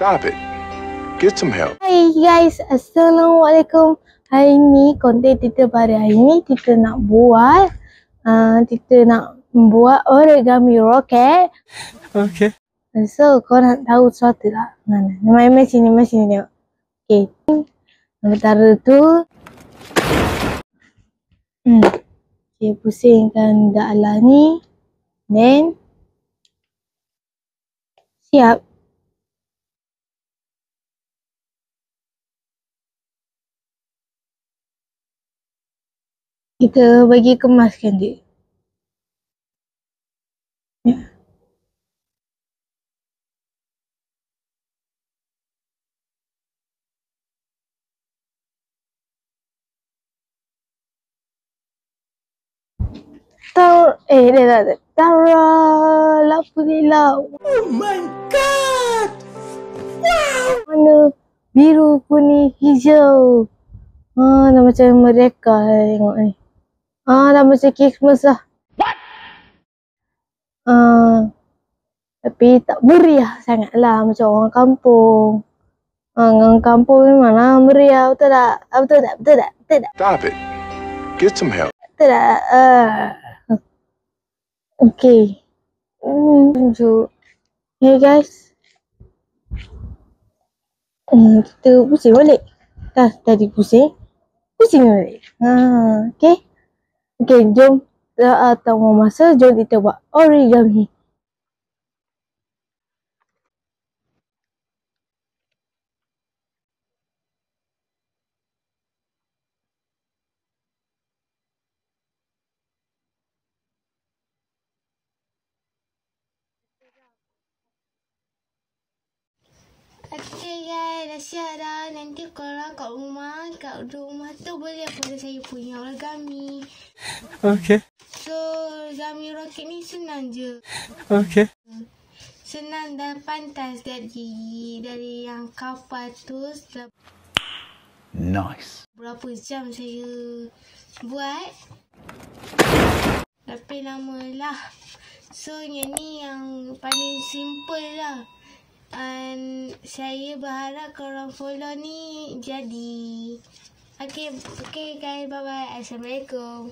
Stop it. Get some help. Hai guys, Assalamualaikum. Hari ni konten kita pada hari ni kita nak buat origami roket. Okay. So kau nak tahu sesuatu tak? Main sini tengok. Okay. Sementara tu okay, pusingkan dalam ni. Then siap. Kita bagi kemaskan dia. Ya. Tara, alhamdulillah. Oh my god! Wow! Mana biru, kuning, hijau. Dah macam mereka tengok ni. Dah macam Christmas lah. What? Tapi tak meriah sangat lah macam orang kampung. Orang kampung memanglah meriah, betul tak? Betul tak? Stop it. Get some help. Betul tak? Okay. Tunjuk. Okay guys. Kita pusing balik. Tadi pusing balik. Okay. Okay, jom. Tak mau masa, jom kita buat origami. Okay guys, dah siap dah. Nanti korang kat rumah tu boleh follow saya punya origami. Okay. So, origami roket ni senang je. Okay. Senang dan pantas dari yang kapal tu. Nice. Berapa jam saya buat. Tapi lama lah. So, yang ni yang paling simple lah. And saya berharap korang follow ni jadi. Okay guys, bye bye. Assalamualaikum.